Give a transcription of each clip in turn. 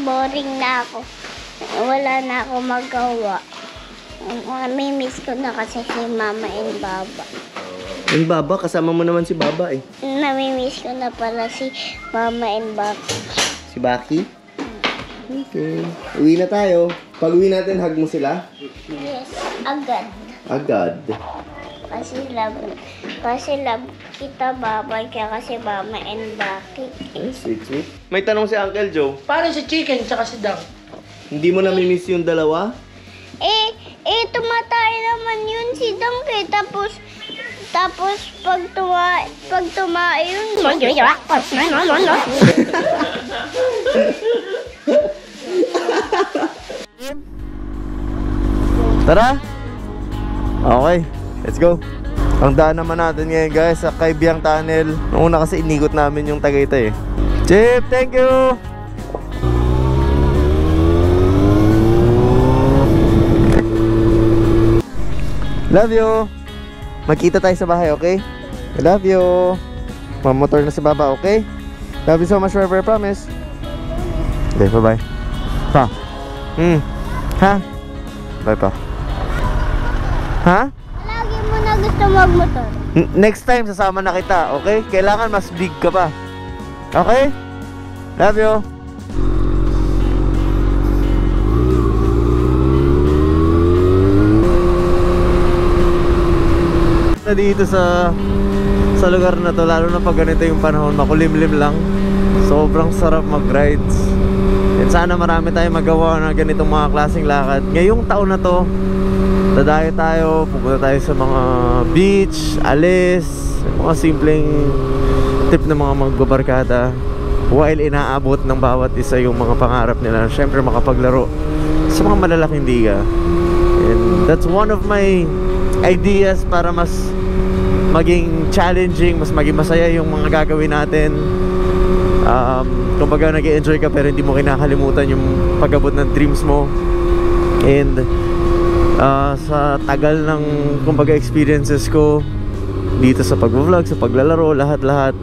boring na ako. Wala na ako magawa. Mamimiss ko na kasi si Mama and Baba. Yung Baba, kasama mo naman si Baba eh. Namimiss ko na pala si Mama and Baba. Si Baki? Okay. Uwi na tayo. Pag uwi natin, hug mo sila? Yes, agad. Agad. Kasi love kita, Baba, kaya kasi Mama and Baki. Sweet, sweet. May tanong si Uncle Joe. Paano si Chicken tsaka si Dang? Hindi mo namimiss yung dalawa? Tumatay naman yun si Dangke. Tapos pag tumae yun. Tara! Okay, let's go. Ang daan naman natin ngayon guys sa Kaibiyang Tunnel. Noong una kasi inikot namin yung Tagaytay eh. Chip, thank you! Love you! Magkita tayo sa bahay, okay? I love you! Mamotor na si Baba, okay? Love you so much forever, I promise. Okay, bye-bye. Pa. Ha? Bye pa. Ha? Lagi mo na gusto magmotor. Next time sasama na kita, okay? Kailangan mas big ka pa. Okay? Love you. Dito sa lugar na to, lalo na pag ganito yung panahon, makulimlim lang. Sobrang sarap mag-rides. And sana marami tayong magawa na ganitong mga klaseng lakad. Ngayong taon na to, dadayo tayo, pupunta tayo sa mga beach, alis, mga simpleng tip ng mga magbabarkada while inaabot ng bawat isa yung mga pangarap nila. Siyempre makapaglaro sa mga malalaking liga. And that's one of my ideas para mas maging challenging, mas maging masaya yung mga gagawin natin. Kumbaga nag-i-enjoy ka pero hindi mo kinakalimutan yung pag-abot ng dreams mo. And sa tagal ng kumbaga experiences ko dito sa pag-vlog, sa paglalaro, lahat-lahat,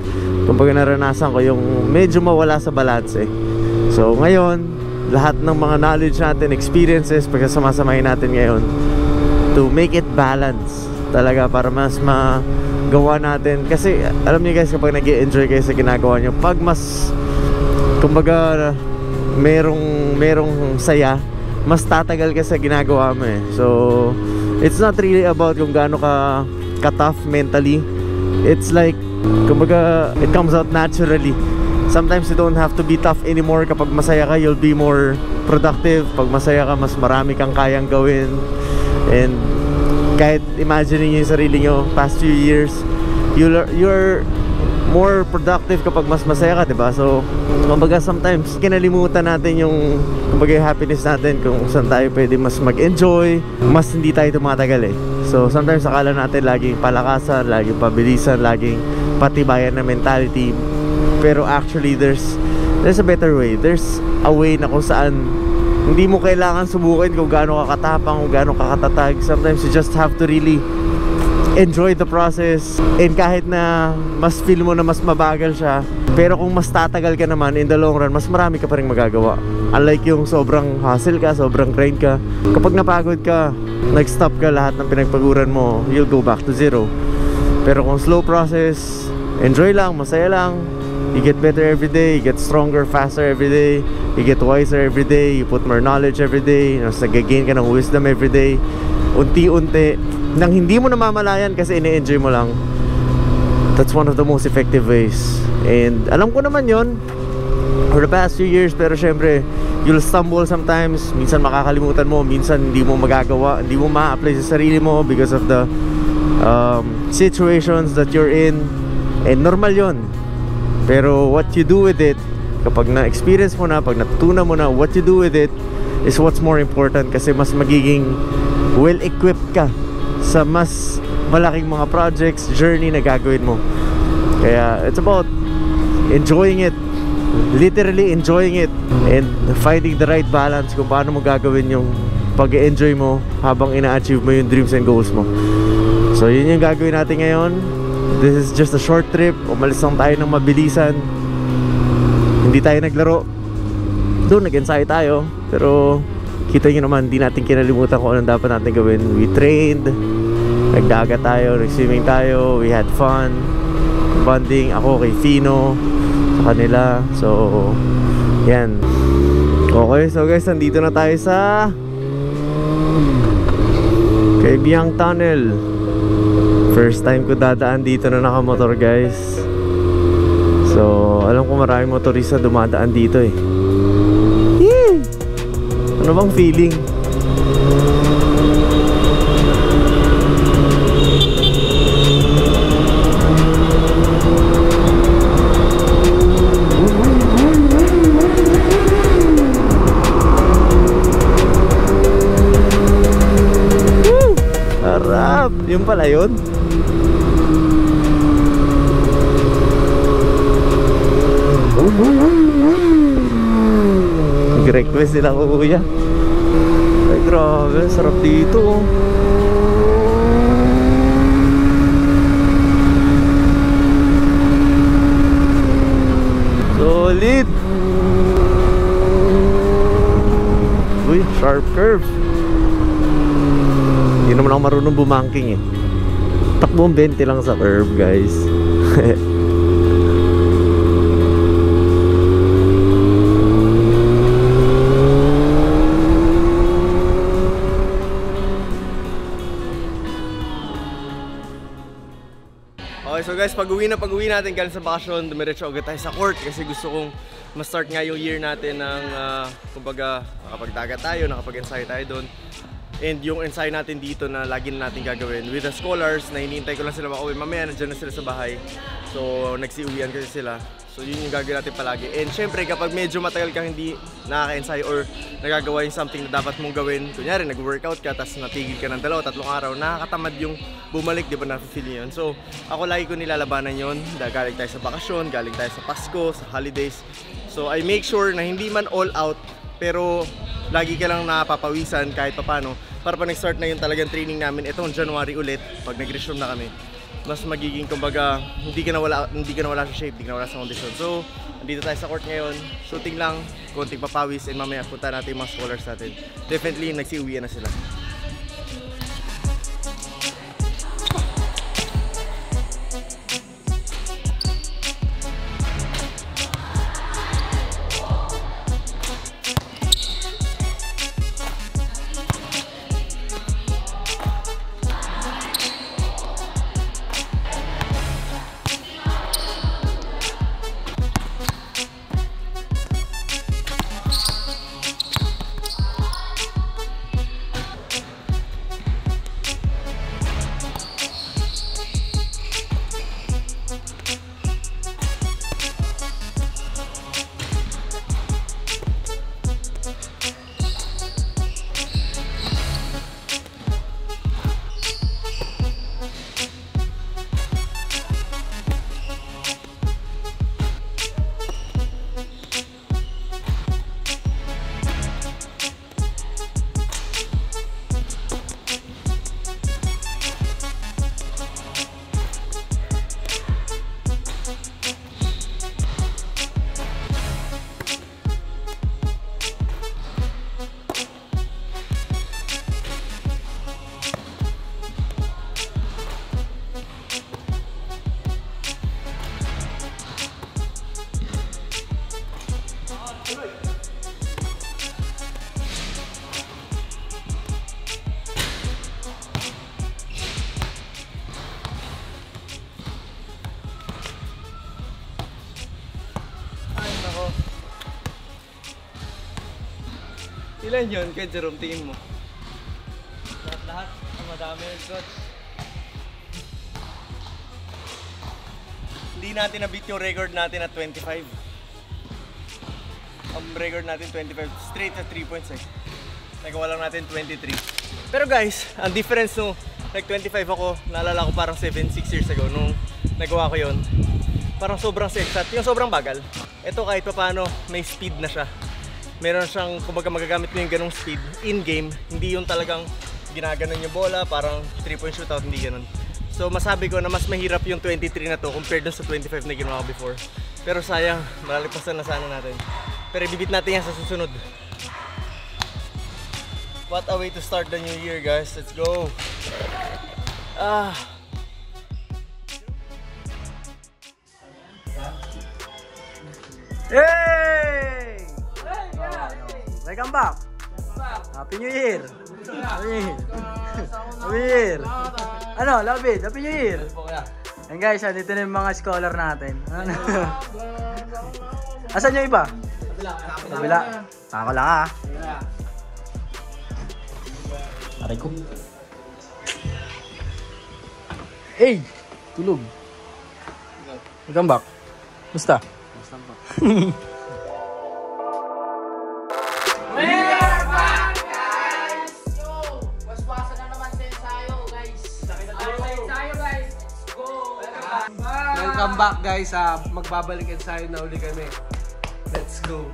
kumbaga naranasan ko yung medyo mawala sa balance eh. So ngayon, lahat ng mga knowledge natin, experiences, pagkasamasamahin natin ngayon to make it balance talaga para mas magawa natin. Kasi alam niyo guys, kapag nag-i-enjoy kayo sa ginagawa niyo, pag mas kumbaga merong saya, mas tatagal ka sa ginagawa mo eh. So it's not really about kung gaano ka tough mentally. It's like kumbaga it comes out naturally. Sometimes you don't have to be tough anymore. Kapag masaya ka, you'll be more productive. Pag masaya ka, mas marami kang kayang gawin. And kahit imagining yung sarili nyo past few years, you're more productive kapag mas masaya ka, diba? So kumbaga sometimes kinalimutan natin yung kumbaga yung happiness natin kung saan tayo pwede mas mag-enjoy, mas hindi tayo tumatagal eh. So sometimes akala natin laging palakasan, laging pabilisan, laging patibayan na mentality. Pero actually there's a better way. There's a way na kung saan hindi mo kailangan subukin kung gaano ka katapang, kung gaano ka katatag. Sometimes you just have to really enjoy the process. And kahit na mas feel mo na mas mabagal siya, pero kung mas tatagal ka naman, in the long run, mas marami ka pa rin magagawa. Unlike yung sobrang hustle ka, sobrang grind ka, kapag napagod ka, nag-stop ka, lahat ng pinagpaguran mo, you'll go back to zero. Pero kung slow process, enjoy lang, masaya lang, you get better every day, you get stronger, faster every day, you get wiser every day, you put more knowledge every day, nag-gain ka ng wisdom every day, unti-unti, nang hindi mo namamalayan kasi ini-enjoy mo lang. That's one of the most effective ways. And alam ko naman yon for the past few years, pero syempre you'll stumble sometimes. Minsan makakalimutan mo, minsan hindi mo magagawa, hindi mo ma-apply sa sarili mo because of the situations that you're in. And normal yon. Pero what you do with it, kapag na-experience mo na, pag natutunan mo na, what you do with it is what's more important. Kasi mas magiging well-equipped ka sa mas malaking mga projects, journey na gagawin mo. Kaya it's about enjoying it, literally enjoying it, and finding the right balance kung paano mo gagawin yung pag-enjoy mo habang ina-achieve mo yung dreams and goals mo. So yun yung gagawin natin ngayon. This is just a short trip. Umalis lang tayo ng mabilisan. Hindi tayo naglaro. Doon nag-ensayo tayo, pero kita nyo naman, di natin kinalimutan kung anong dapat natin gawin. We trained, nagdagat tayo, nag-swimming tayo, we had fun, bonding, ako kay Fino, sa kanila. So, yan. Okay, so guys, nandito na tayo sa Kaibiyang Tunnel. First time ko dadaan dito na nakamotor, guys. So, alam ko maraming motorista dumadaan dito eh. Yee! Ano bang feeling? Harap! Yung pala yun? Nag-request sila ko, kuya. Ay, grabe, sarap dito. Solid. Uy, sharp curve. Hindi naman ako marunong bumangking eh. Takbong 20 lang sa curve, guys. Okay, so guys, pag-uwi natin galing sa bakasyon, dumiretso agad tayo sa court kasi gusto kong ma-start nga yung year natin ng kumbaga nakapagdagat tayo, nakapag-ensayo tayo doon. And yung ensayo natin dito na lagi na natin gagawin with the scholars na hinihintay ko lang sila makauwi. Mamaya nandiyan na sila sa bahay. So nagsiuwian kasi sila. So yun yung gagawin natin palagi. And syempre kapag medyo matagal kang hindi nakaka-ensayo or nagagawa yung something na dapat mong gawin, kunyari nag-workout ka tapos natigil ka ng 2-3 araw, nakakatamad yung bumalik, di ba, na-feel yun. So ako lagi ko nilalabanan yun. Galing tayo sa bakasyon, galing tayo sa Pasko, sa holidays. So I make sure na hindi man all out, pero lagi ka lang napapawisan kahit papano para pa nag-start na yung talagang training namin itong January ulit pag nag-resume na kami. Mas magiging kumbaga hindi ka na wala sa shape, hindi ka na wala sa condition. So nandito tayo sa court ngayon, shooting lang, konting papawis, and mamaya punta natin yung mga scholars natin. Definitely nagsiuwian na sila. Ilan yun kay Jerome, tingin mo? Lahat, madami yun, coach. Hindi natin na-beat yung record natin at 25. Ang record natin 25, straight at 3 points eh. Nagawa lang natin 23. Pero guys, ang difference nung nag-25 ako, naalala ko parang 7-6 years ago nung nagawa ko yun. Parang sobrang sexat, yung sobrang bagal. Ito kahit pa paano, may speed na siya. Meron siyang, kumbaga magagamit mo yung ganong speed in-game, hindi yung talagang ginaganon yung bola, parang 3-point shootout, hindi ganon. So masabi ko na mas mahirap yung 23 na to compared dun sa 25 na ginawa ko before. Pero sayang, malalagpasan na sana natin. Pero ibibit natin yan sa susunod. What a way to start the new year, guys. Let's go. Hey! Welcome back. Happy New Year. Happy New Year. Ano, love it. Happy New Year. And guys, dito na yung mga scholar natin. Asan yung iba? Kabila. Ako lang ah. Aray ko. Hey! Tulog. Welcome back. Musta? Welcome back guys. Magbabalik ensayo na uli kami. Let's go.